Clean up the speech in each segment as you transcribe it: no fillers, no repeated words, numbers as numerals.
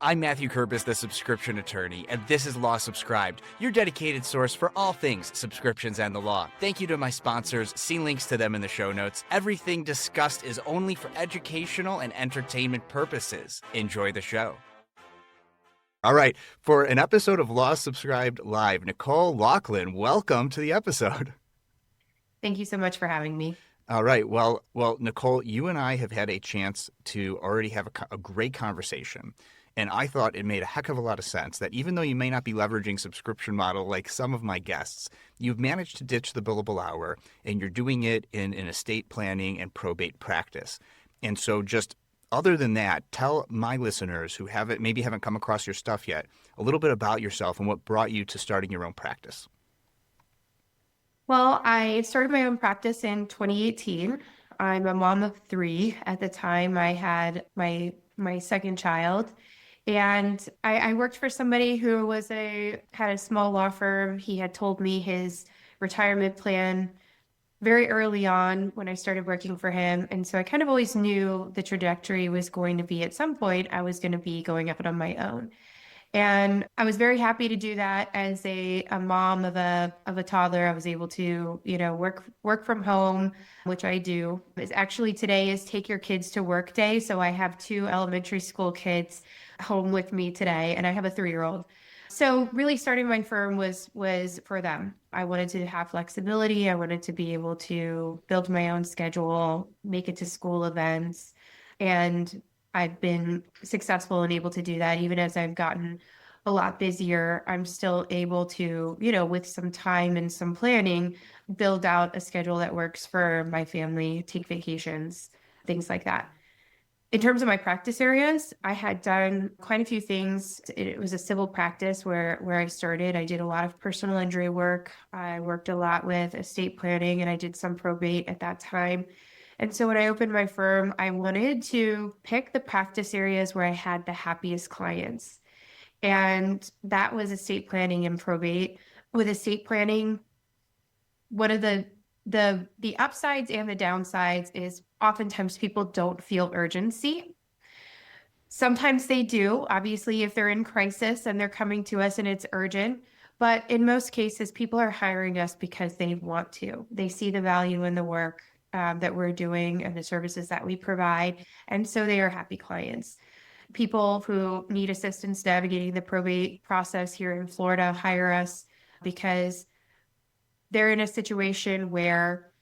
I'm Matthew Kerbis, the subscription attorney, and this is Law Subscribed, your dedicated source for all things subscriptions and the law. Thank you to my sponsors. See links to them in the show notes. Everything discussed is only for educational and entertainment purposes. Enjoy the show. All right, for an episode of Law Subscribed Live, Nicole Loughlin, welcome to the episode. Thank you so much for having me. All right. Well, Nicole, you and I have had a chance to already have a great conversation. And I thought it made a heck of a lot of sense that even though you may not be leveraging subscription model like some of my guests, you've managed to ditch the billable hour and you're doing it in an estate planning and probate practice. And so just other than that, tell my listeners who maybe haven't come across your stuff yet a little bit about yourself and what brought you to starting your own practice. Well, I started my own practice in 2018. I'm a mom of three. At the time, I had my second child. And I worked for somebody who had a small law firm. He had told me his retirement plan very early on when I started working for him. And so I kind of always knew the trajectory was going to be at some point I was going to be going out on my own. And I was very happy to do that as a mom of a toddler. I was able to, work from home, which I do. Today is take your kids to work day. So I have two elementary school kids home with me today, and I have a 3-year-old. So really starting my firm was for them. I wanted to have flexibility. I wanted to be able to build my own schedule, make it to school events, and I've been successful and able to do that. Even as I've gotten a lot busier, I'm still able to, with some time and some planning, build out a schedule that works for my family, take vacations, things like that. In terms of my practice areas, I had done quite a few things. It was a civil practice where I started. I did a lot of personal injury work. I worked a lot with estate planning, and I did some probate at that time. And so when I opened my firm, I wanted to pick the practice areas where I had the happiest clients. And that was estate planning and probate. With estate planning, one of the upsides and the downsides is oftentimes people don't feel urgency. Sometimes they do, obviously, if they're in crisis and they're coming to us and it's urgent. But in most cases, people are hiring us because they want to. They see the value in the work that we're doing and the services that we provide. And so they are happy clients. People who need assistance navigating the probate process here in Florida hire us because they're in a situation where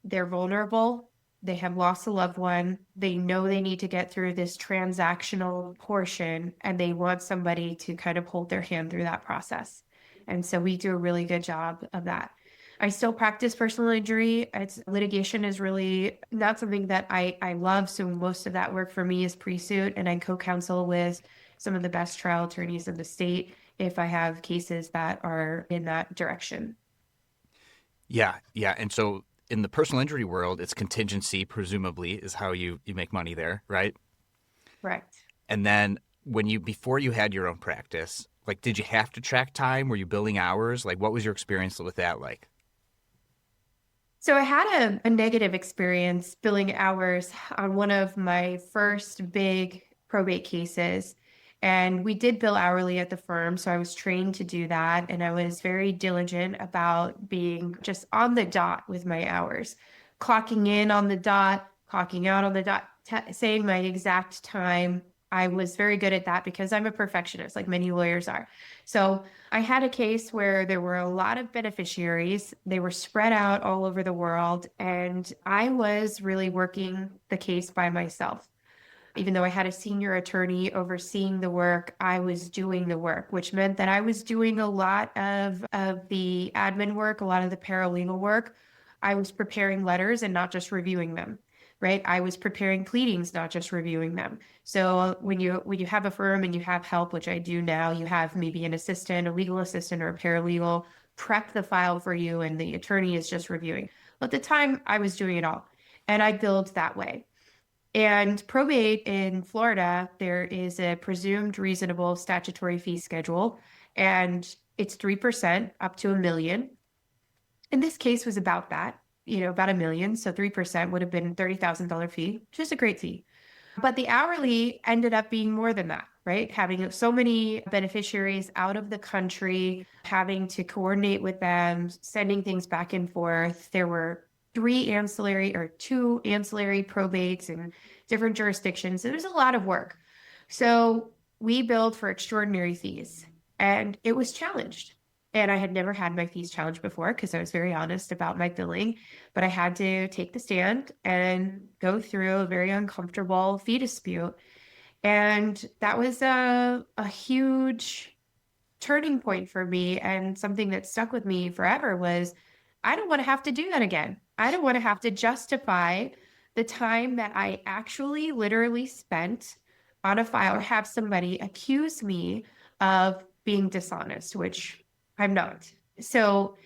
they're vulnerable. They have lost a loved one. They know they need to get through this transactional portion, and they want somebody to kind of hold their hand through that process. And so we do a really good job of that. I still practice personal injury. Litigation is really not something that I love. So most of that work for me is pre-suit, and I co-counsel with some of the best trial attorneys in the state if I have cases that are in that direction. Yeah. And so in the personal injury world, it's contingency, presumably, is how you make money there, right? Correct. And then before you had your own practice, did you have to track time? Were you billing hours? What was your experience with that like? So I had a negative experience billing hours on one of my first big probate cases. And we did bill hourly at the firm. So I was trained to do that. And I was very diligent about being just on the dot with my hours, clocking in on the dot, clocking out on the dot, saying my exact time. I was very good at that because I'm a perfectionist, like many lawyers are. So I had a case where there were a lot of beneficiaries. They were spread out all over the world, and I was really working the case by myself. Even though I had a senior attorney overseeing the work, I was doing the work, which meant that I was doing a lot of the admin work, a lot of the paralegal work. I was preparing letters and not just reviewing them. Right? I was preparing pleadings, not just reviewing them. So when you have a firm and you have help, which I do now, you have maybe an assistant, a legal assistant, or a paralegal prep the file for you, and the attorney is just reviewing. But at the time, I was doing it all, and I billed that way. And probate in Florida, there is a presumed reasonable statutory fee schedule, and it's 3% up to $1 million. And this case was about that. About $1 million. So 3% would have been $30,000 fee, which is a great fee. But the hourly ended up being more than that, right? Having so many beneficiaries out of the country, having to coordinate with them, sending things back and forth. There were two ancillary probates in different jurisdictions. It was a lot of work. So we billed for extraordinary fees, and it was challenged. And I had never had my fees challenged before because I was very honest about my billing, but I had to take the stand and go through a very uncomfortable fee dispute. And that was a huge turning point for me, and something that stuck with me forever was I don't want to have to do that again. I don't want to have to justify the time that I actually literally spent on a file or have somebody accuse me of being dishonest, which I'm not. So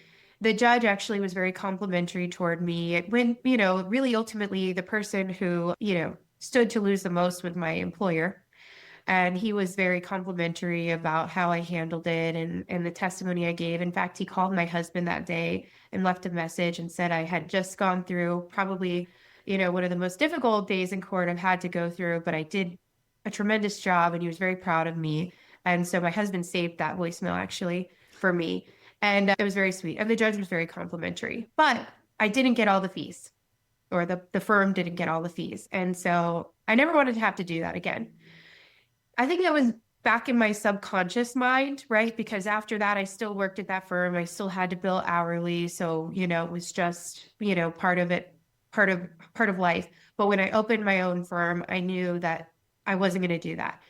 the judge actually was very complimentary toward me. When, really ultimately the person who, stood to lose the most was my employer. And he was very complimentary about how I handled it and the testimony I gave. In fact, he called my husband that day and left a message and said I had just gone through probably, one of the most difficult days in court I've had to go through, but I did a tremendous job, and he was very proud of me. And so my husband saved that voicemail actually for me. And it was very sweet. And the judge was very complimentary, but I didn't get all the fees, or the firm didn't get all the fees. And so I never wanted to have to do that again. I think that was back in my subconscious mind, right? Because after that, I still worked at that firm. I still had to bill hourly. So, it was just, part of it, part of life. But when I opened my own firm, I knew that I wasn't going to do that.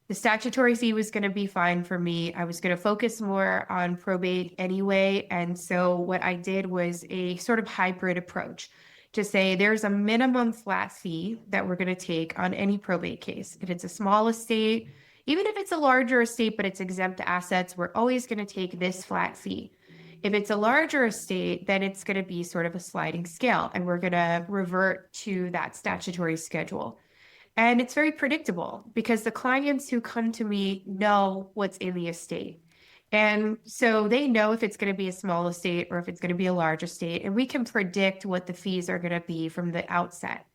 The statutory fee was going to be fine for me. I was going to focus more on probate anyway. And so what I did was a sort of hybrid approach to say there's a minimum flat fee that we're going to take on any probate case. If it's a small estate, even if it's a larger estate, but it's exempt assets, we're always going to take this flat fee. If it's a larger estate, then it's going to be sort of a sliding scale, and we're going to revert to that statutory schedule. And it's very predictable because the clients who come to me know what's in the estate. And so they know if it's going to be a small estate or if it's going to be a large estate, and we can predict what the fees are going to be from the outset.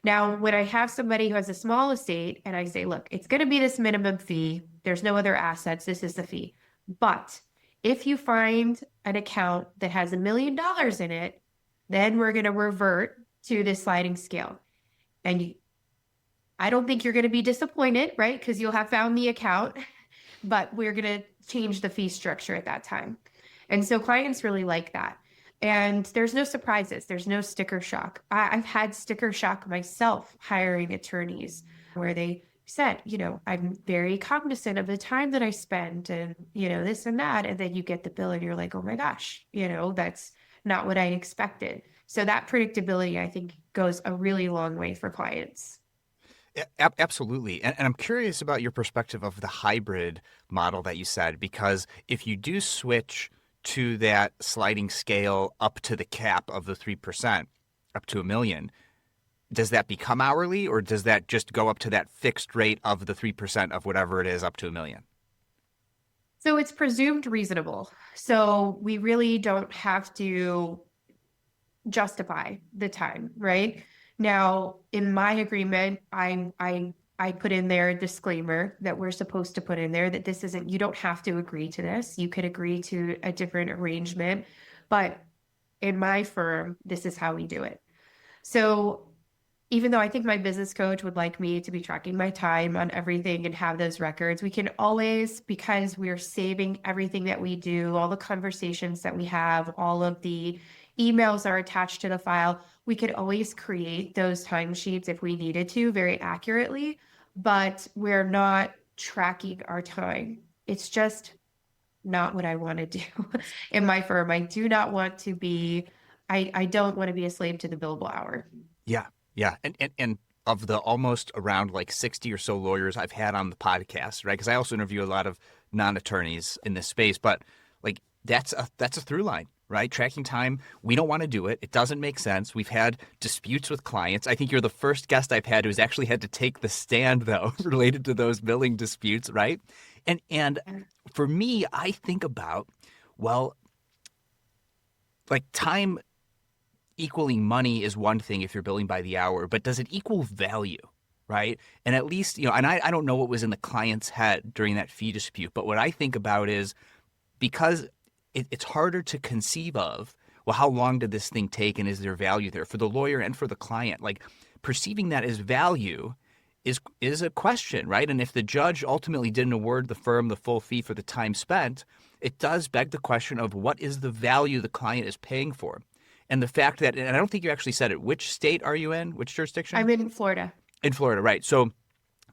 Now, when I have somebody who has a small estate and I say, look, it's going to be this minimum fee, there's no other assets, this is the fee. But if you find an account that has $1 million in it, then we're going to revert to this sliding scale. And I don't think you're going to be disappointed, right? Because you'll have found the account, but we're going to change the fee structure at that time. And so clients really like that. And there's no surprises. There's no sticker shock. I've had sticker shock myself hiring attorneys where they said, I'm very cognizant of the time that I spent and, this and that. And then you get the bill and you're like, oh my gosh, that's not what I expected. So that predictability, I think, goes a really long way for clients. Absolutely. And I'm curious about your perspective of the hybrid model that you said, because if you do switch to that sliding scale up to the cap of the 3%, up to $1 million, does that become hourly, or does that just go up to that fixed rate of the 3% of whatever it is up to $1 million? So it's presumed reasonable. So we really don't have to justify the time, right? Now, in my agreement, I put in there a disclaimer that we're supposed to put in there that this isn't, you don't have to agree to this. You could agree to a different arrangement, but in my firm, this is how we do it. So even though I think my business coach would like me to be tracking my time on everything and have those records, we can always, because we're saving everything that we do, all the conversations that we have, all of the emails are attached to the file, we could always create those timesheets if we needed to very accurately, but we're not tracking our time. It's just not what I want to do in my firm. I do not want to be, I don't want to be a slave to the billable hour. Yeah. Yeah. And of the almost around like 60 or so lawyers I've had on the podcast, right? Because I also interview a lot of non-attorneys in this space, but like that's a through line, right? Tracking time, we don't want to do it. It doesn't make sense. We've had disputes with clients. I think you're the first guest I've had who's actually had to take the stand, though, related to those billing disputes, right? And for me, I think about, well, like time equaling money is one thing if you're billing by the hour, but does it equal value? right? And at least, and I don't know what was in the client's head during that fee dispute, but what I think about is because it's harder to conceive of, well, how long did this thing take and is there value there for the lawyer and for the client? Like perceiving that as value is a question, right? And if the judge ultimately didn't award the firm the full fee for the time spent, it does beg the question of what is the value the client is paying for. And the fact that, and I don't think you actually said it, which state are you in? Which jurisdiction? I'm in Florida. In Florida, right. So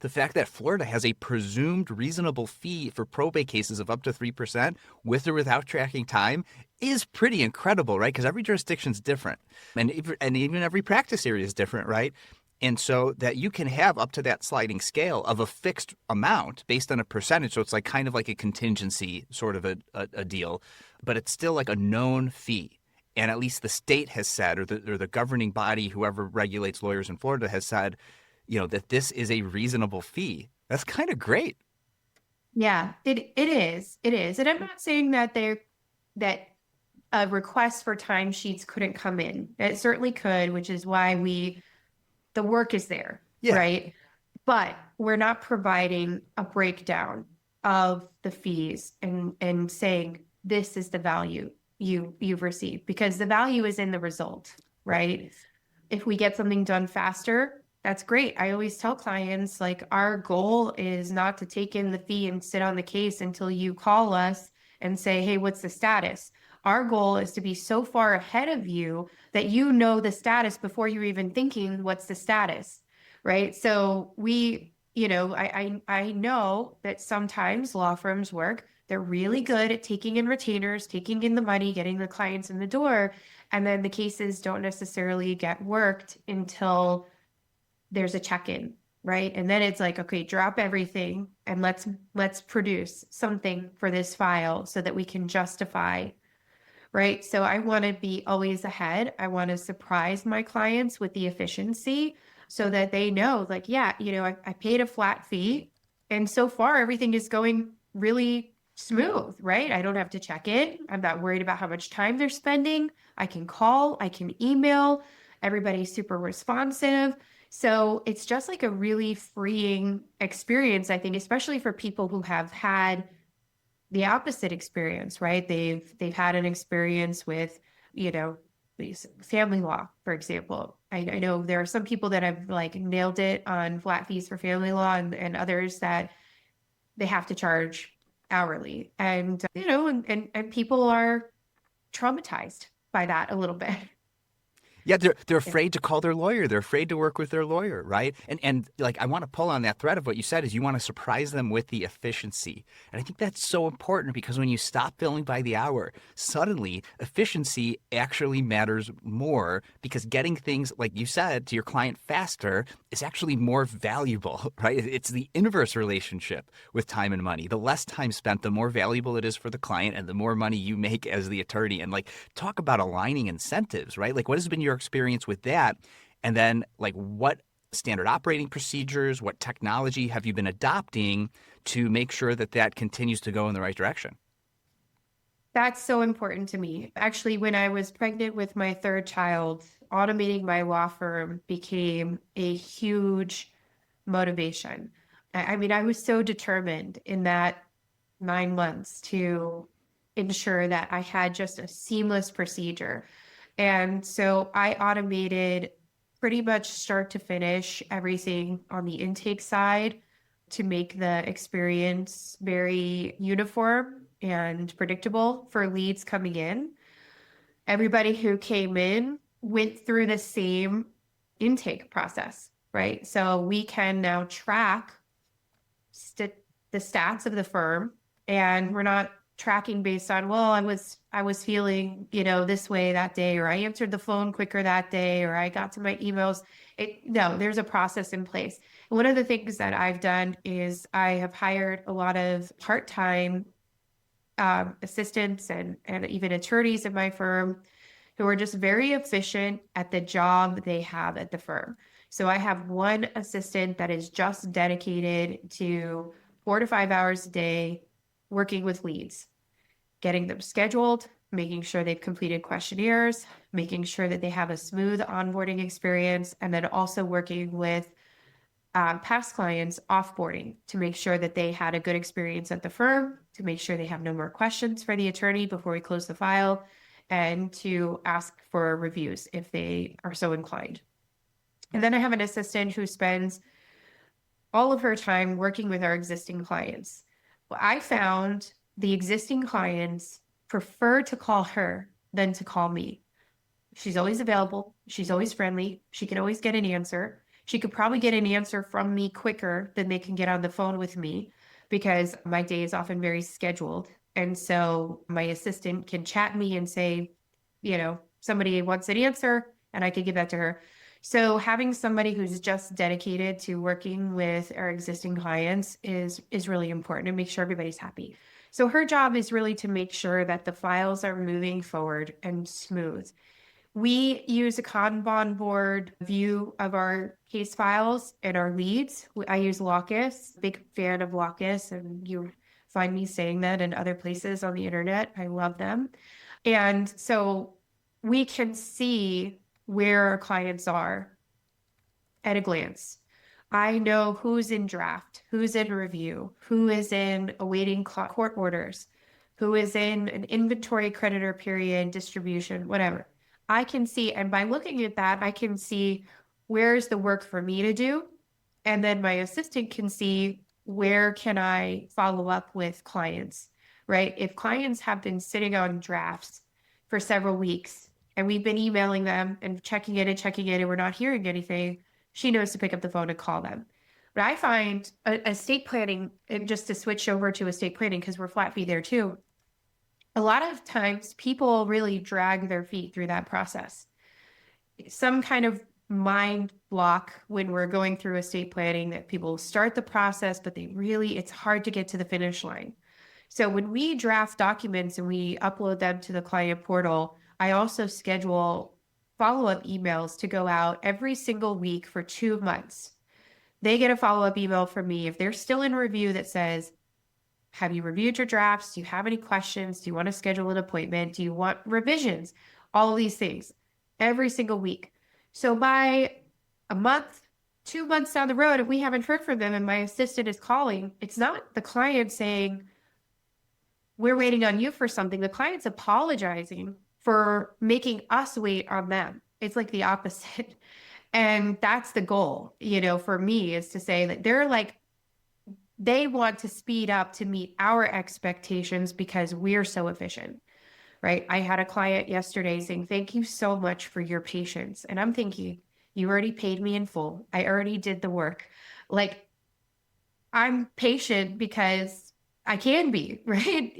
the fact that Florida has a presumed reasonable fee for probate cases of up to 3% with or without tracking time is pretty incredible, right? Because every jurisdiction's different. And even every practice area is different, right? And so that you can have up to that sliding scale of a fixed amount based on a percentage. So it's like kind of like a contingency sort of a deal, but it's still like a known fee. And at least the state has said, or the governing body, whoever regulates lawyers in Florida has said, that this is a reasonable fee. That's kind of great. Yeah, it is. It is. And I'm not saying that that a request for timesheets couldn't come in. It certainly could, which is why the work is there, Yeah. right? But we're not providing a breakdown of the fees and saying this is the value you've received, because the value is in the result, right? If we get something done faster, that's great. I always tell clients, like, our goal is not to take in the fee and sit on the case until you call us and say, hey, what's the status? Our goal is to be so far ahead of you that you know the status before you're even thinking, what's the status, right? So I know that sometimes law firms work. They're really good at taking in retainers, taking in the money, getting the clients in the door, and then the cases don't necessarily get worked until there's a check-in, right? And then it's like, okay, drop everything and let's produce something for this file so that we can justify, right? So I want to be always ahead. I want to surprise my clients with the efficiency so that they know, like, yeah, I paid a flat fee, and so far everything is going really smooth, right? I don't have to check in. I'm not worried about how much time they're spending. I can call, I can email. Everybody's super responsive. So it's just like a really freeing experience, I think, especially for people who have had the opposite experience, right? They've had an experience with, family law, for example. I know there are some people that have like nailed it on flat fees for family law, and others that they have to charge hourly. And, and people are traumatized by that a little bit. Yeah, they're afraid to call their lawyer. They're afraid to work with their lawyer, right? And like I want to pull on that thread of what you said is you want to surprise them with the efficiency. And I think that's so important because when you stop billing by the hour, suddenly efficiency actually matters more because getting things, like you said, to your client faster is actually more valuable, right? It's the inverse relationship with time and money. The less time spent, the more valuable it is for the client and the more money you make as the attorney. And like talk about aligning incentives, right? Like what has been your experience with that? And then like what standard operating procedures, what technology have you been adopting to make sure that that continues to go in the right direction? That's so important to me. Actually, when I was pregnant with my third child, automating my law firm became a huge motivation. I mean, I was so determined in that 9 months to ensure that I had just a seamless procedure. And so I automated pretty much start to finish everything on the intake side to make the experience very uniform and predictable for leads coming in. Everybody who came in went through the same intake process, right? So we can now track the stats of the firm, and we're not tracking based on, well, I was feeling, this way that day, or I answered the phone quicker that day, or I got to my emails. No, there's a process in place. And one of the things that I've done is I have hired a lot of part-time assistants and even attorneys in my firm who are just very efficient at the job they have at the firm. So I have one assistant that is just dedicated to 4 to 5 hours a day working with leads, getting them scheduled, making sure they've completed questionnaires, making sure that they have a smooth onboarding experience, and then also working with past clients offboarding to make sure that they had a good experience at the firm, to make sure they have no more questions for the attorney before we close the file, and to ask for reviews if they are so inclined. And then I have an assistant who spends all of her time working with our existing clients. Well, I found the existing clients prefer to call her than to call me. She's always available. She's always friendly. She can always get an answer. She could probably get an answer from me quicker than they can get on the phone with me because my day is often very scheduled. And so my assistant can chat me and say, somebody wants an answer and I can give that to her. So having somebody who's just dedicated to working with our existing clients is really important and make sure everybody's happy. So her job is really to make sure that the files are moving forward and smooth. We use a Kanban board view of our case files and our leads. I use Lawcus, big fan of Lawcus, and you find me saying that in other places on the internet. I love them. And so we can see where our clients are at a glance. I know who's in draft, who's in review, who is in awaiting court orders, who is in an inventory creditor period, distribution, whatever. I can see, and by looking at that, I can see where's the work for me to do. And then my assistant can see where can I follow up with clients, right? If clients have been sitting on drafts for several weeks and we've been emailing them and checking it and we're not hearing anything, she knows to pick up the phone and call them. But I find estate planning, and just to switch over to estate planning, because we're flat fee there too, a lot of times people really drag their feet through that process. Some kind of mind block when we're going through estate planning that people start the process, but it's hard to get to the finish line. So when we draft documents and we upload them to the client portal, I also schedule follow-up emails to go out every single week for 2 months. They get a follow-up email from me if they're still in review that says, have you reviewed your drafts? Do you have any questions? Do you want to schedule an appointment? Do you want revisions? All of these things every single week. So by a month, 2 months down the road, if we haven't heard from them and my assistant is calling, it's not the client saying, we're waiting on you for something. The client's apologizing for making us wait on them. It's like the opposite. And that's the goal, for me, is to say that they want to speed up to meet our expectations because we're so efficient, right? I had a client yesterday saying, thank you so much for your patience. And I'm thinking, you already paid me in full. I already did the work. I'm patient because I can be, right?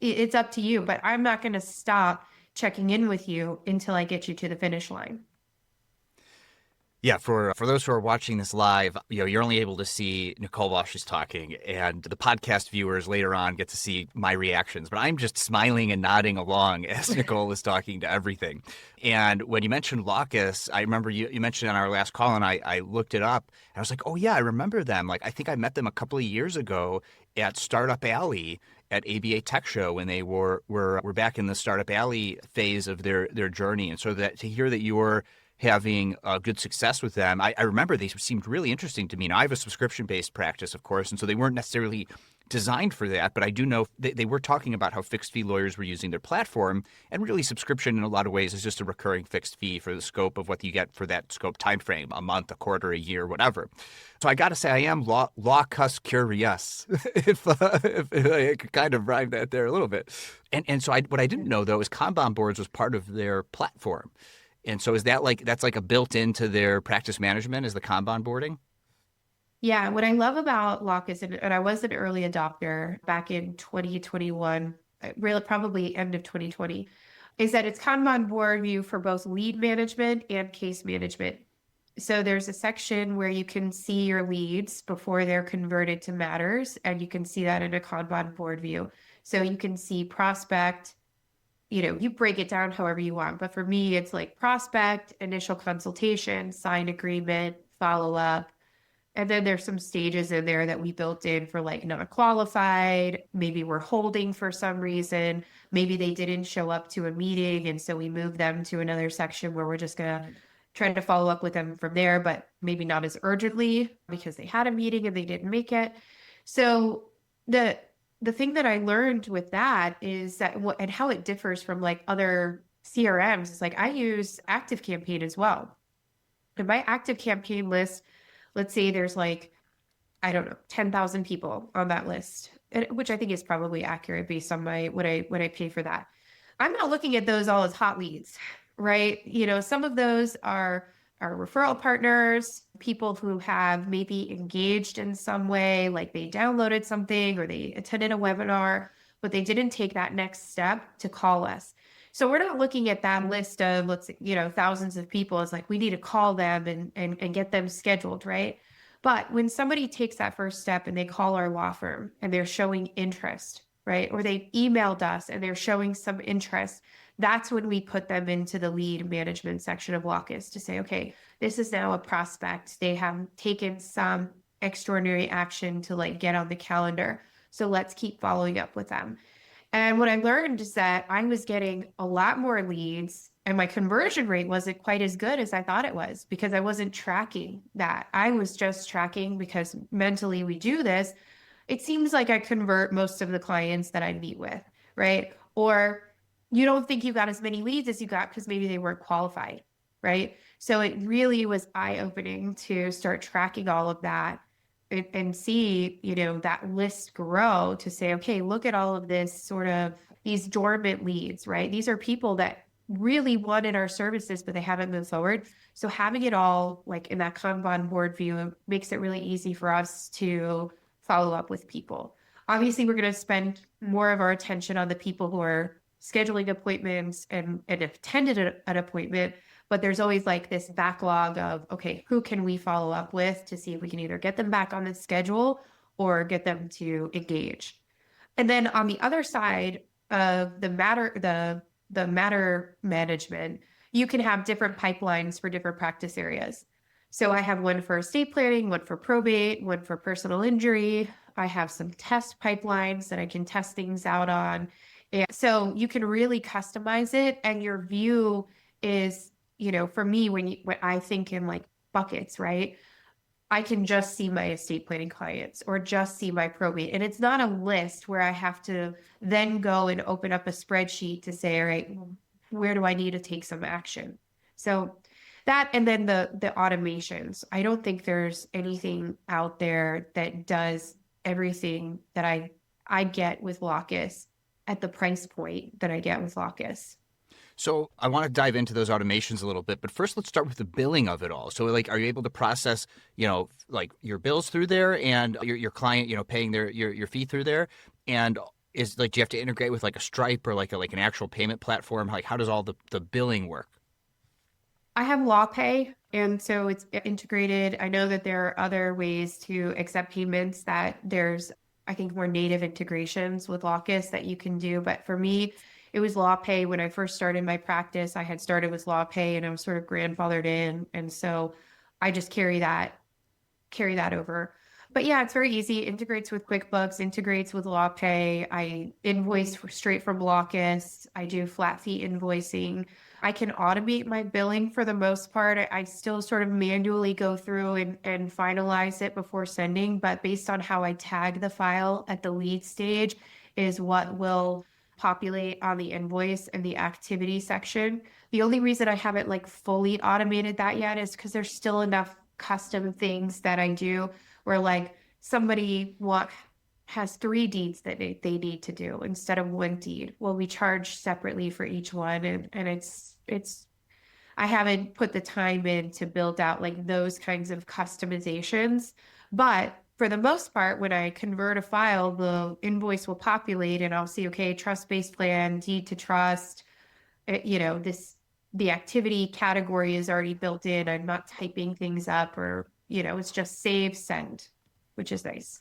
It's up to you, but I'm not going to stop checking in with you until I get you to the finish line. Yeah, for those who are watching this live, you're only able to see Nicole while she's talking, and the podcast viewers later on get to see my reactions. But I'm just smiling and nodding along as Nicole is talking to everything. And when you mentioned Lawcus, I remember you mentioned on our last call, and I looked it up, and I was like, oh yeah, I remember them. I think I met them a couple of years ago at Startup Alley at ABA Tech Show when they were back in the Startup Alley phase of their journey. And so that to hear that you were having good success with them. I remember they seemed really interesting to me. Now, I have a subscription-based practice, of course, and so they weren't necessarily designed for that, but I do know they were talking about how fixed fee lawyers were using their platform, and really subscription in a lot of ways is just a recurring fixed fee for the scope of what you get for that scope time frame, a month, a quarter, a year, whatever. So I got to say, I am Lawcus curious, if I could kind of rhyme that there a little bit. And so what I didn't know, though, is Kanban boards was part of their platform. And so is that that's a built into their practice management, is the Kanban boarding? Yeah, what I love about Lawcus, and I was an early adopter back in 2021, really probably end of 2020, is that it's Kanban board view for both lead management and case management. So there's a section where you can see your leads before they're converted to matters, and you can see that in a Kanban board view. So you can see prospect, you break it down however you want. But for me, it's like prospect, initial consultation, sign agreement, follow up. And then there's some stages in there that we built in for not qualified. Maybe we're holding for some reason. Maybe they didn't show up to a meeting. And so we moved them to another section where we're just going to trying to follow up with them from there, but maybe not as urgently because they had a meeting and they didn't make it. So the thing that I learned with that is that and how it differs from like other CRMs is like I use ActiveCampaign as well. And my ActiveCampaign list, let's say there's like, I don't know, 10,000 people on that list, which I think is probably accurate based on what I pay for that. I'm not looking at those all as hot leads, right? Some of those are referral partners, people who have maybe engaged in some way, like they downloaded something or they attended a webinar, but they didn't take that next step to call us. So we're not looking at that list of, thousands of people as like, we need to call them and get them scheduled, right? But when somebody takes that first step and they call our law firm and they're showing interest, right? Or they emailed us and they're showing some interest, that's when we put them into the lead management section of Lawcus to say, okay, this is now a prospect. They have taken some extraordinary action to like get on the calendar. So let's keep following up with them. And what I learned is that I was getting a lot more leads and my conversion rate wasn't quite as good as I thought it was because I wasn't tracking that. I was just tracking because mentally we do this. It seems like I convert most of the clients that I meet with, right? Or you don't think you got as many leads as you got because maybe they weren't qualified, right? So it really was eye-opening to start tracking all of that and see, that list grow to say, okay, look at all of this sort of these dormant leads, right? These are people that really wanted our services, but they haven't moved forward. So having it all like in that Kanban board view makes it really easy for us to follow up with people. Obviously, we're going to spend more of our attention on the people who are scheduling appointments and attended an appointment, but there's always like this backlog of, okay, who can we follow up with to see if we can either get them back on the schedule or get them to engage. And then on the other side of the matter management, you can have different pipelines for different practice areas. So I have one for estate planning, one for probate, one for personal injury. I have some test pipelines that I can test things out on. And so you can really customize it. And your view is, for me, when I think in like buckets, right? I can just see my estate planning clients or just see my probate. And it's not a list where I have to then go and open up a spreadsheet to say, all right, where do I need to take some action? So that, and then the automations. I don't think there's anything out there that does everything that I get with Lawcus at the price point that I get with Lawcus. So I want to dive into those automations a little bit, but first let's start with the billing of it all. So like, are you able to process, like your bills through there and your client, paying your fee through there? And is like, do you have to integrate with like a Stripe or like an actual payment platform? Like, how does all the billing work? I have LawPay, and so it's integrated. I know that there are other ways to accept payments that there's, I think, more native integrations with Lawcus that you can do. But for me, it was LawPay. When I first started my practice, I had started with LawPay and I was sort of grandfathered in. And so I just carry that over. But yeah, it's very easy. It integrates with QuickBooks, integrates with LawPay. I invoice straight from Lawcus. I do flat fee invoicing. I can automate my billing for the most part. I still sort of manually go through and finalize it before sending, but based on how I tag the file at the lead stage is what will populate on the invoice and the activity section. The only reason I haven't like fully automated that yet is because there's still enough custom things that I do where like somebody has 3 deeds that they need to do instead of 1 deed. Well, we charge separately for each one. And it's, I haven't put the time in to build out like those kinds of customizations, but for the most part, when I convert a file, the invoice will populate and I'll see, okay, trust-based plan, deed to trust, the activity category is already built in. I'm not typing things up or, it's just save, send, which is nice.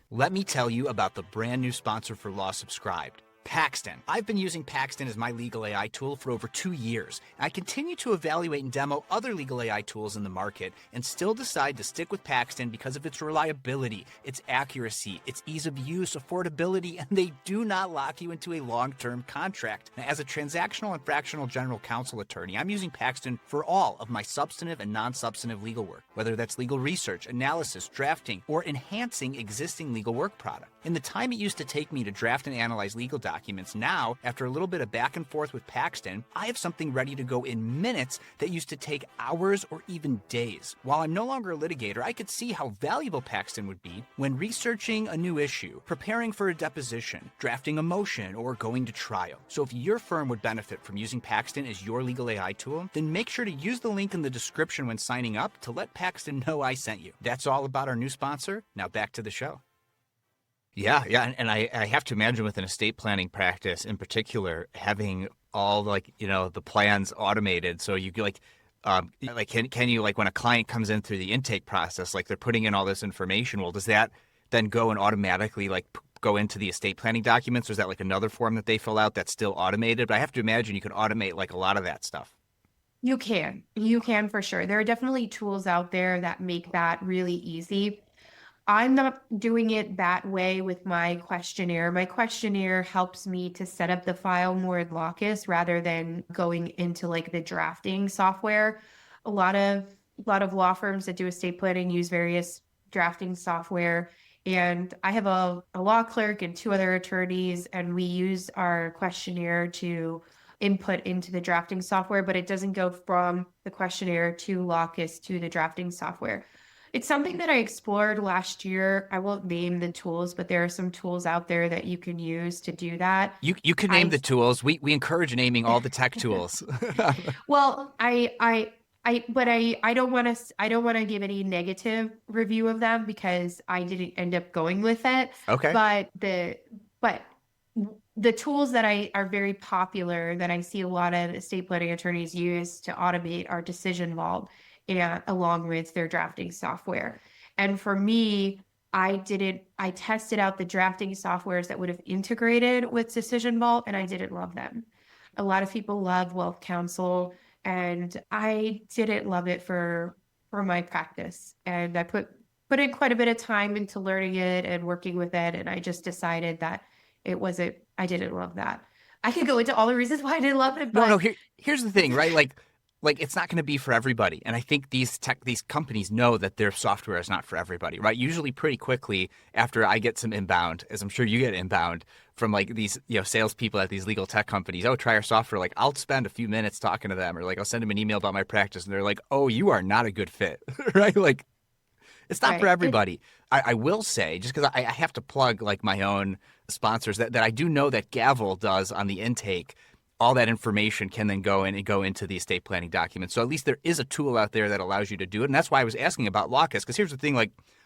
Let me tell you about the brand new sponsor for Law Subscribed. Paxton. I've been using Paxton as my legal AI tool for over 2 years. I continue to evaluate and demo other legal AI tools in the market and still decide to stick with Paxton because of its reliability, its accuracy, its ease of use, affordability, and they do not lock you into a long-term contract. Now, as a transactional and fractional general counsel attorney, I'm using Paxton for all of my substantive and non-substantive legal work, whether that's legal research, analysis, drafting, or enhancing existing legal work product. In the time it used to take me to draft and analyze legal documents, now, after a little bit of back and forth with Paxton, I have something ready to go in minutes that used to take hours or even days. While I'm no longer a litigator, I could see how valuable Paxton would be when researching a new issue, preparing for a deposition, drafting a motion, or going to trial. So if your firm would benefit from using Paxton as your legal AI tool, then make sure to use the link in the description when signing up to let Paxton know I sent you. That's all about our new sponsor. Now back to the show. Yeah. And I have to imagine with an estate planning practice in particular, having all the plans automated. So you can you, when a client comes in through the intake process, they're putting in all this information, well, does that then go and automatically go into the estate planning documents? Or is that another form that they fill out that's still automated? But I have to imagine you could automate a lot of that stuff. You can for sure. There are definitely tools out there that make that really easy. I'm not doing it that way with my questionnaire. My questionnaire helps me to set up the file more in Lawcus rather than going into the drafting software. A lot of law firms that do estate planning use various drafting software. And I have a law clerk and 2 other attorneys, and we use our questionnaire to input into the drafting software, but it doesn't go from the questionnaire to Lawcus to the drafting software. It's something that I explored last year. I won't name the tools, but there are some tools out there that you can use to do that. You can name the tools. We encourage naming all the tech tools. Well, I don't want to give any negative review of them because I didn't end up going with it. Okay. But the tools that are very popular that I see a lot of estate planning attorneys use to automate are Decision Vault, and along with their drafting software. And for me, I tested out the drafting softwares that would have integrated with Decision Vault, and I didn't love them. A lot of people love Wealth Counsel, and I didn't love it for my practice. And I put in quite a bit of time into learning it and working with it, and I just decided that I didn't love that. I could go into all the reasons why I didn't love it, but No, here's the thing, right? It's not going to be for everybody. And I think these companies know that their software is not for everybody, right? Usually pretty quickly after I get some inbound, as I'm sure you get inbound from these, salespeople at these legal tech companies. Oh, try our software. I'll spend a few minutes talking to them, or I'll send them an email about my practice. And they're like, oh, you are not a good fit, right? It's not for everybody. I will say, just because I have to plug my own sponsors, that I do know that Gavel does on the intake. All that information can then go into the estate planning documents. So at least there is a tool out there that allows you to do it. And that's why I was asking about Lawcus, because here's the thing,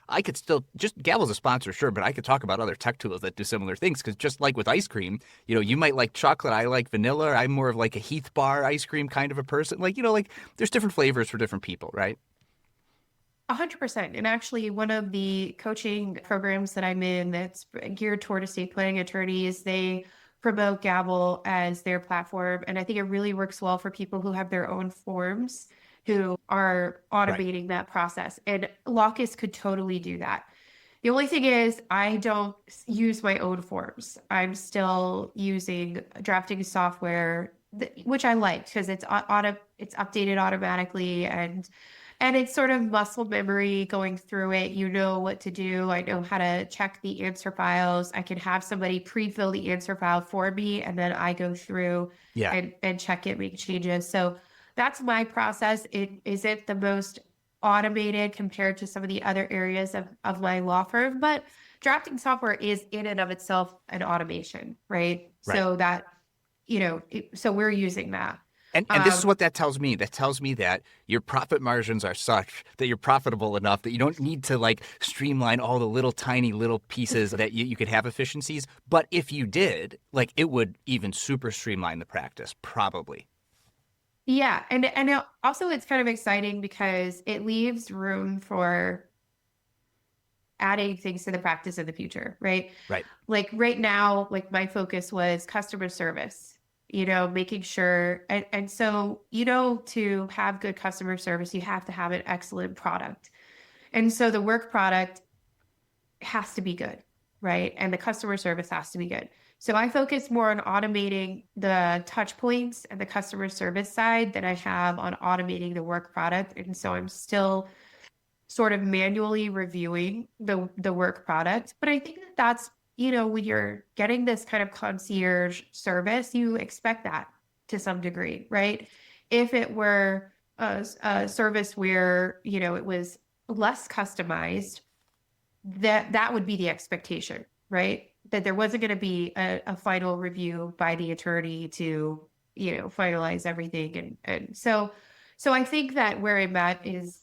I could still, just Gavel's a sponsor, sure, but I could talk about other tech tools that do similar things, because just like with ice cream, you might like chocolate, I like vanilla, or I'm more of a Heath bar ice cream kind of a person. There's different flavors for different people, right? 100%. And actually, one of the coaching programs that I'm in that's geared toward estate planning attorneys, they promote Gavel as their platform. And I think it really works well for people who have their own forms who are automating that process. And Lawcus could totally do that. The only thing is I don't use my own forms. I'm still using drafting software, which I like because it's updated automatically, and it's sort of muscle memory going through it. You know what to do. I know how to check the answer files. I can have somebody pre-fill the answer file for me, and then I go through and check it, make changes. So that's my process. It isn't the most automated compared to some of the other areas of my law firm, but drafting software is in and of itself an automation, right? So that, so we're using that. And this is what that tells me. That tells me that your profit margins are such that you're profitable enough that you don't need to streamline all the tiny little pieces that you could have efficiencies. But if you did, it would even super streamline the practice, probably. Yeah. And also it's kind of exciting because it leaves room for adding things to the practice in the future, right? Right. Like right now, like my focus was customer service, making sure. And so, to have good customer service, you have to have an excellent product. And so the work product has to be good, right? And the customer service has to be good. So I focus more on automating the touch points and the customer service side than I have on automating the work product. And so I'm still sort of manually reviewing the work product. But I think that that's, when you're getting this kind of concierge service, you expect that to some degree, right? If it were a service where, it was less customized, that would be the expectation, right? That there wasn't going to be a final review by the attorney to, finalize everything. And so I think that where I'm at is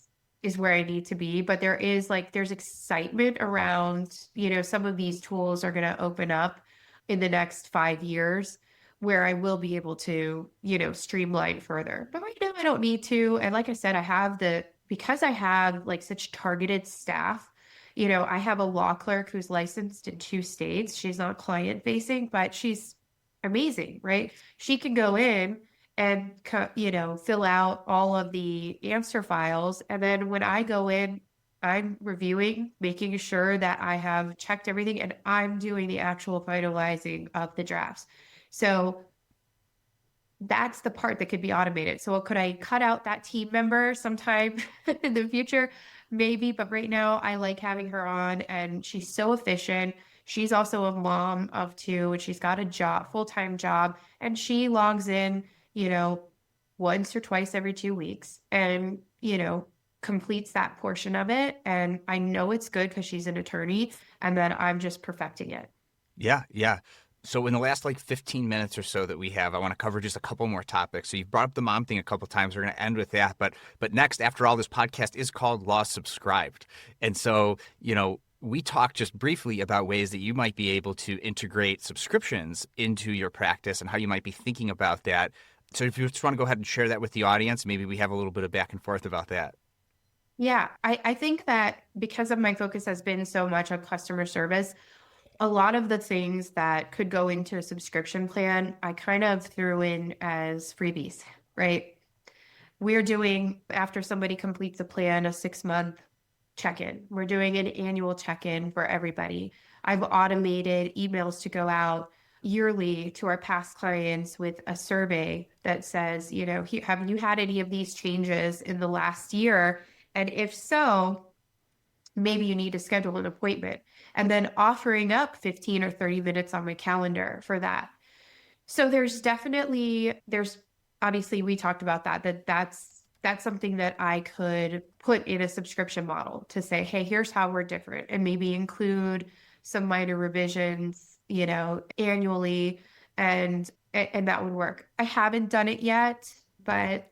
where I need to be, but there's excitement around, some of these tools are going to open up in the next 5 years where I will be able to, streamline further. But right now I don't need to. And like I said, because I have like such targeted staff, I have a law clerk who's licensed in 2 states. She's not client facing, but she's amazing, right? She can go in and, fill out all of the answer files. And then when I go in, I'm reviewing, making sure that I have checked everything, and I'm doing the actual finalizing of the drafts. So that's the part that could be automated. So could I cut out that team member sometime in the future? Maybe, but right now I like having her on, and she's so efficient. She's also a mom of 2, and she's got a full-time job, and she logs in, once or twice every 2 weeks and, completes that portion of it. And I know it's good because she's an attorney, and then I'm just perfecting it. Yeah, yeah. So in the last 15 minutes or so that we have, I want to cover just a couple more topics. So you've brought up the mom thing a couple of times. We're going to end with that. But next, after all, this podcast is called Law Subscribed. And so, we talked just briefly about ways that you might be able to integrate subscriptions into your practice and how you might be thinking about that. So if you just want to go ahead and share that with the audience, maybe we have a little bit of back and forth about that. Yeah, I think that because of my focus has been so much on customer service, a lot of the things that could go into a subscription plan, I kind of threw in as freebies, right? We're doing, after somebody completes a plan, a 6-month check-in. We're doing an annual check-in for everybody. I've automated emails to go out yearly to our past clients with a survey that says, have you had any of these changes in the last year? And if so, maybe you need to schedule an appointment, and then offering up 15 or 30 minutes on my calendar for that. So there's obviously we talked about that's something that I could put in a subscription model to say, hey, here's how we're different, and maybe include some minor revisions, annually, and that would work. I haven't done it yet, but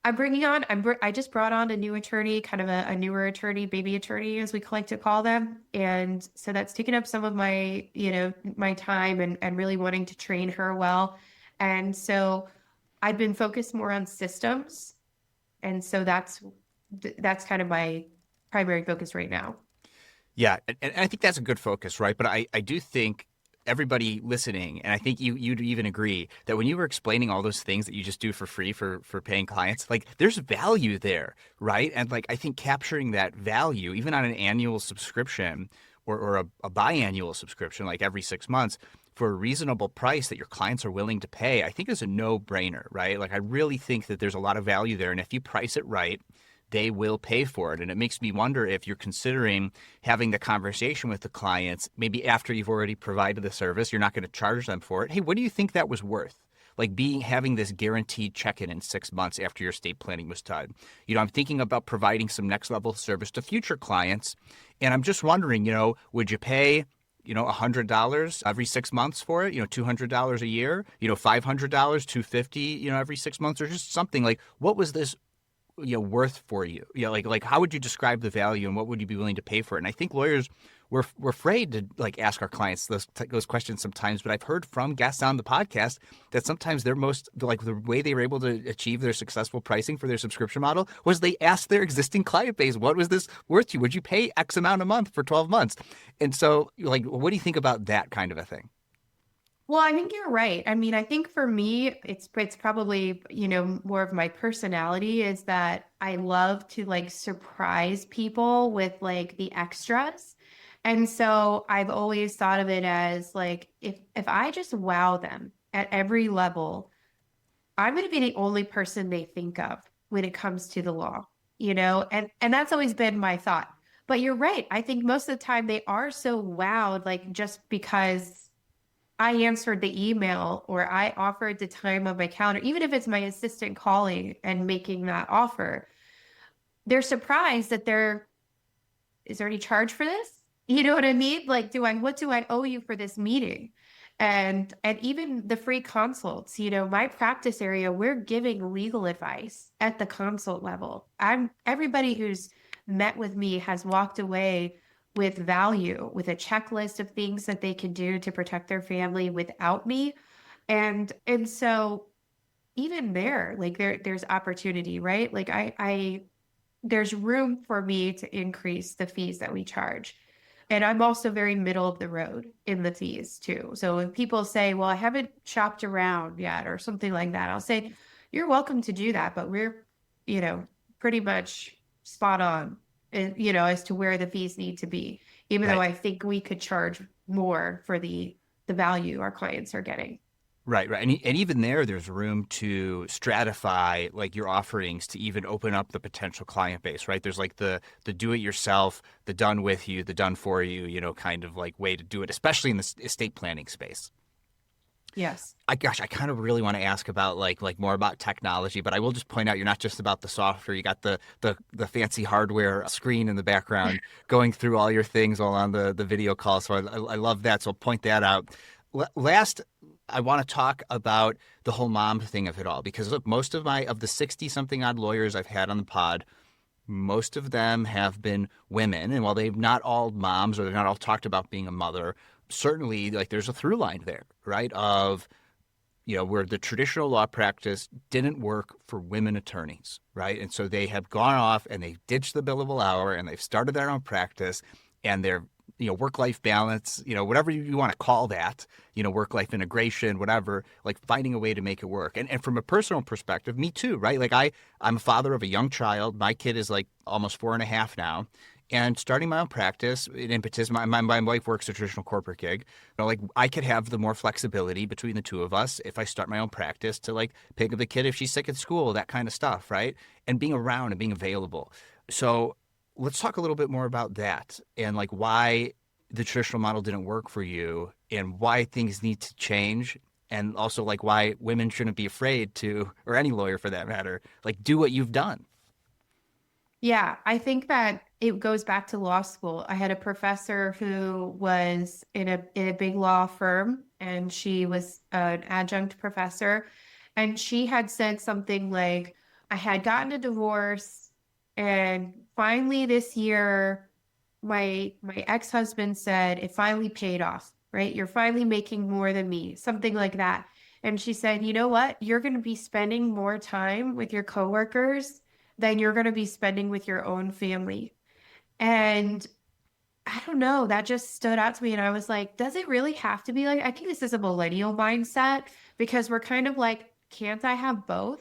I just brought on a new attorney, kind of a newer attorney, baby attorney, as we like to call them. And so that's taken up some of my, my time and really wanting to train her well. And so I've been focused more on systems. And so that's kind of my primary focus right now. Yeah. And I think that's a good focus, right? But I do think everybody listening, and I think you'd even agree that when you were explaining all those things that you just do for free for paying clients, there's value there, right? And I think capturing that value, even on an annual subscription or a biannual subscription, like every 6 months, for a reasonable price that your clients are willing to pay, I think is a no-brainer, right? I really think that there's a lot of value there. And if you price it right, they will pay for it. And it makes me wonder if you're considering having the conversation with the clients, maybe after you've already provided the service, you're not going to charge them for it. Hey, what do you think that was worth? Having this guaranteed check-in in 6 months after your estate planning was done. I'm thinking about providing some next level service to future clients. And I'm just wondering, would you pay, $100 every 6 months for it, $200 a year, $500, $250, every 6 months, or just something what was this worth for you? How would you describe the value, and what would you be willing to pay for it? And I think lawyers we're afraid to like ask our clients those questions sometimes. But I've heard from guests on the podcast that sometimes their most like the way they were able to achieve their successful pricing for their subscription model was they asked their existing client base, what was this worth to you? Would you pay X amount a month for 12 months? And so like, what do you think about that kind of a thing? Well, I think you're right. I mean, I think for me, it's probably, more of my personality is that I love to like surprise people with like the extras. And so I've always thought of it as like if I just wow them at every level, I'm going to be the only person they think of when it comes to the law, and that's always been my thought. But you're right. I think most of the time they are so wowed, like just because I answered the email or I offered the time on my calendar, even if it's my assistant calling and making that offer, they're surprised that is there any charge for this? You know what I mean? Like, what do I owe you for this meeting? And even the free consults, my practice area, we're giving legal advice at the consult level. Everybody who's met with me has walked away with value, with a checklist of things that they can do to protect their family without me. And so even there, like there's opportunity, right? Like I there's room for me to increase the fees that we charge. And I'm also very middle of the road in the fees too. So when people say, well, I haven't shopped around yet or something like that, I'll say, you're welcome to do that, but we're, pretty much spot on, as to where the fees need to be, even though Right. I think we could charge more for the value our clients are getting. Right, right. And even there's room to stratify like your offerings to even open up the potential client base, right? There's like the do it yourself, the done with you, the done for you, kind of like way to do it, especially in the estate planning space. Yes. I kind of really want to ask about like more about technology, but I will just point out you're not just about the software. You got the fancy hardware screen in the background going through all your things all on the video call. So I love that. So I'll point that out. Last, I want to talk about the whole mom thing of it all because look, most of the 60 something odd lawyers I've had on the pod, most of them have been women, and while they've not all moms or they're not all talked about being a mother, certainly like there's a through line there, right? Of where the traditional law practice didn't work for women attorneys, right? And so they have gone off and they ditched the billable hour and they've started their own practice and they're work-life balance, whatever you want to call that, work-life integration, whatever, like finding a way to make it work. And from a personal perspective, me too, right? Like I'm a father of a young child. My kid is like almost 4.5 now. And starting my own practice, in impetus, my wife works a traditional corporate gig. Like I could have the more flexibility between the two of us if I start my own practice to like pick up the kid if she's sick at school, that kind of stuff, right? And being around and being available. So let's talk a little bit more about that and like why the traditional model didn't work for you and why things need to change. And also like why women shouldn't be afraid to, or any lawyer for that matter, like do what you've done. Yeah, I think that it goes back to law school. I had a professor who was in a big law firm, and she was an adjunct professor, and she had said something like, "I had gotten a divorce, and finally this year, my ex-husband said it finally paid off, right? You're finally making more than me," something like that. And she said, "You know what? You're going to be spending more time with your coworkers than you're going to be spending with your own family." And I don't know, that just stood out to me. And I was like, does it really have to be like, I think this is a millennial mindset because we're kind of like, can't I have both?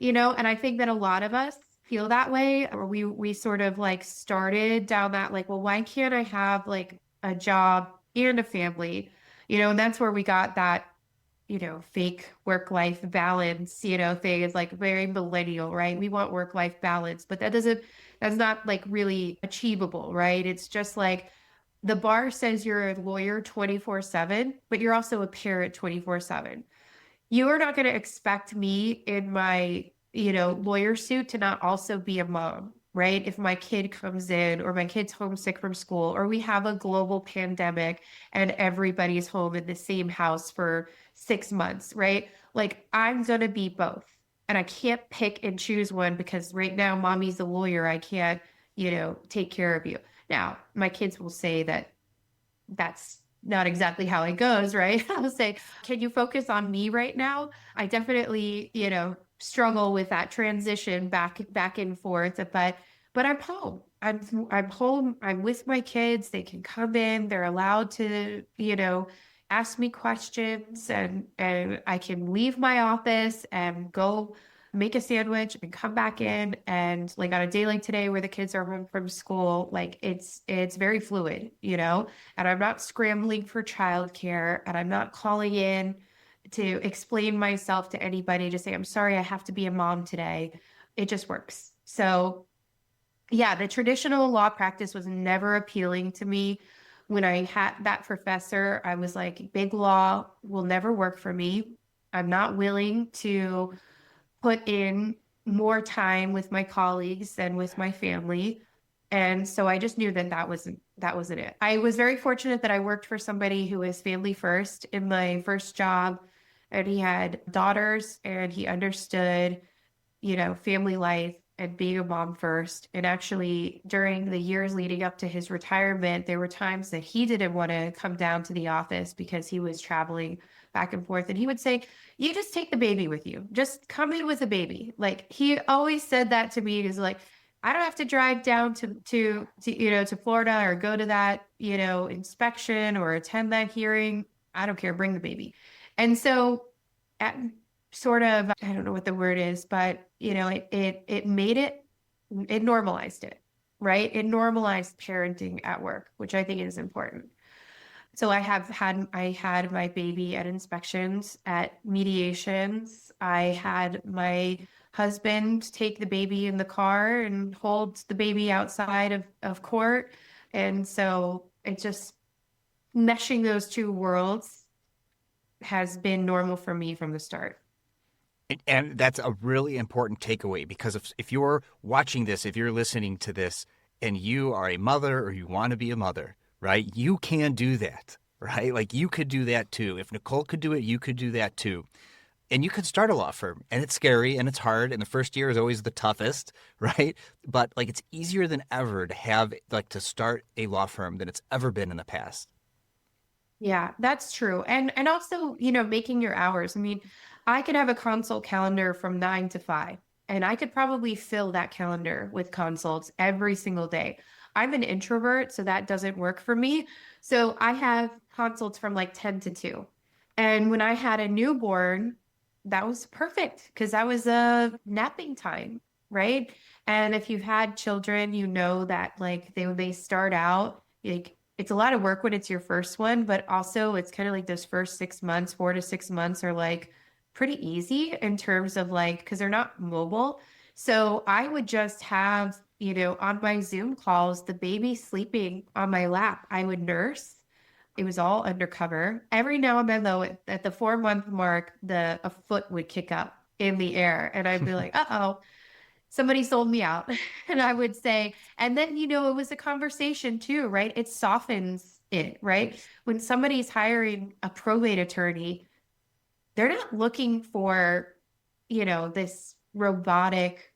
And I think that a lot of us feel that way, or we sort of like started down that, like, well, why can't I have like a job and a family? And that's where we got that fake work-life balance, thing is like very millennial, right? We want work-life balance, but that's not like really achievable, right? It's just like the bar says you're a lawyer 24/7, but you're also a parent 24/7. You are not going to expect me in my, lawyer suit to not also be a mom, right? If my kid comes in or my kid's homesick from school or we have a global pandemic and everybody's home in the same house for 6 months, right? Like I'm going to be both. And I can't pick and choose one because right now mommy's a lawyer. I can't, take care of you. Now, my kids will say that that's not exactly how it goes, right? I'll say, can you focus on me right now? I definitely, struggle with that transition back and forth, but I'm home. I'm home. I'm with my kids. They can come in. They're allowed to, ask me questions, and I can leave my office and go make a sandwich and come back in. And like on a day like today where the kids are home from school, like it's very fluid, and I'm not scrambling for childcare, and I'm not calling in to explain myself to anybody to say, I'm sorry, I have to be a mom today. It just works. So yeah, the traditional law practice was never appealing to me. When I had that professor, I was like, big law will never work for me. I'm not willing to put in more time with my colleagues than with my family. And so I just knew that that wasn't it. I was very fortunate that I worked for somebody who was family first in my first job, and he had daughters, and he understood, family life and being a mom first. And actually, during the years leading up to his retirement, there were times that he didn't want to come down to the office because he was traveling back and forth. And he would say, you just take the baby with you. Just come in with a baby. Like he always said that to me. He's like, I don't have to drive down to Florida or go to that, inspection or attend that hearing. I don't care. Bring the baby. And so at, sort of, I don't know what the word is, but it made it normalized it, right? It normalized parenting at work, which I think is important. So I had my baby at inspections, at mediations. I had my husband take the baby in the car and hold the baby outside of court. And so it just meshing those two worlds has been normal for me from the start. And that's a really important takeaway, because if you're watching this, if you're listening to this, and you are a mother or you want to be a mother, right? You can do that, right? Like you could do that too. If Nicole could do it, you could do that too. And you could start a law firm, and it's scary and it's hard, and the first year is always the toughest, right? But like it's easier than ever to start a law firm than it's ever been in the past. Yeah, that's true. And also, making your hours. I mean, I could have a consult calendar from 9 to 5, and I could probably fill that calendar with consults every single day. I'm an introvert, so that doesn't work for me. So I have consults from like 10 to 2. And when I had a newborn, that was perfect because that was a napping time, right? And if you've had children, you know that like they start out like it's a lot of work when it's your first one, but also it's kind of like those first 6 months, 4 to 6 months are like pretty easy in terms of like, because they're not mobile. So I would just have, on my Zoom calls, the baby sleeping on my lap. I would nurse. It was all undercover. Every now and then, though, at the 4 month mark, a foot would kick up in the air, and I'd be like, "Uh-oh, somebody sold me out." And I would say, and then, it was a conversation too, right? It softens it, right? When somebody's hiring a probate attorney, they're not looking for, this robotic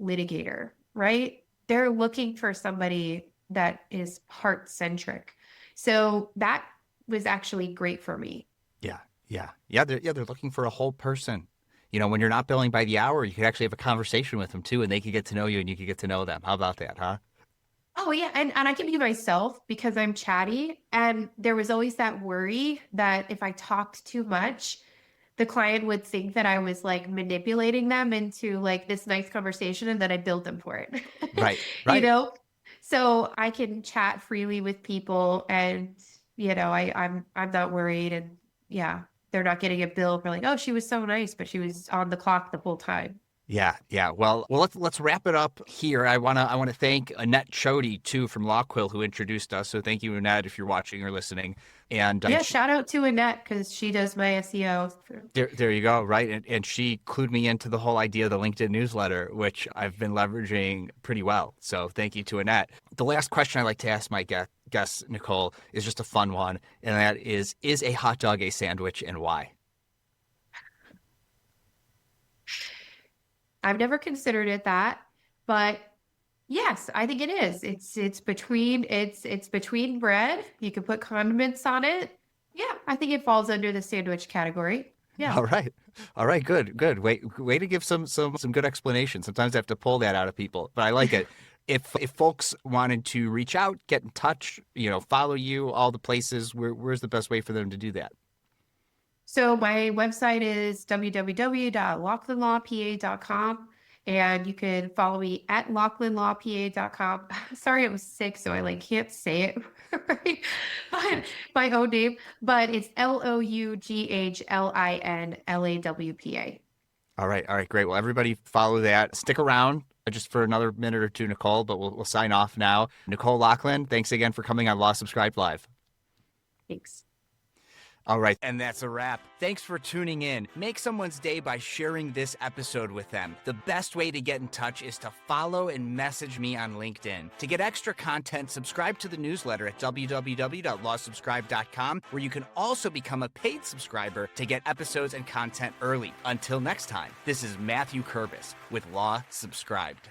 litigator, right? They're looking for somebody that is heart centric. So that was actually great for me. Yeah, yeah. They're looking for a whole person. When you're not billing by the hour, you could actually have a conversation with them too, and they could get to know you, and you could get to know them. How about that, huh? Oh yeah, and I can be myself because I'm chatty, and there was always that worry that if I talked too much, the client would think that I was like manipulating them into like this nice conversation and that I billed them for it. Right, you right. know? So I can chat freely with people, and I'm not worried, and yeah, they're not getting a bill for like, oh, she was so nice, but she was on the clock the whole time. Yeah, yeah. Well, let's wrap it up here. I wanna thank Annette Chody too from Lawquill, who introduced us. So thank you, Annette, if you're watching or listening. And Yeah, shout out to Annette because she does my SEO. there you go, right? And she clued me into the whole idea of the LinkedIn newsletter, which I've been leveraging pretty well. So thank you to Annette. The last question I like to ask my guest, Nicole, is just a fun one, and that is a hot dog a sandwich, and why? I've never considered it that, but Yes, I think it is. It's between bread. You can put condiments on it. Yeah, I think it falls under the sandwich category. Yeah. All right. All right. Good. Good. Way to give some good explanation. Sometimes I have to pull that out of people, but I like it. If folks wanted to reach out, get in touch, follow you, all the places, where's the best way for them to do that? So my website is www.loughlinlawpa.com, and you can follow me at loughlinlawpa.com. Sorry, I was sick, so I can't say it right, but my own name. But it's LOUGHLINLAWPA. All right. All right. Great. Well, everybody follow that. Stick around just for another minute or two, Nicole, but we'll sign off now. Nicole Loughlin, thanks again for coming on Law Subscribed Live. Thanks. All right, and that's a wrap. Thanks for tuning in. Make someone's day by sharing this episode with them. The best way to get in touch is to follow and message me on LinkedIn. To get extra content, subscribe to the newsletter at www.lawsubscribe.com, where you can also become a paid subscriber to get episodes and content early. Until next time, this is Matthew Kurbis with Law Subscribed.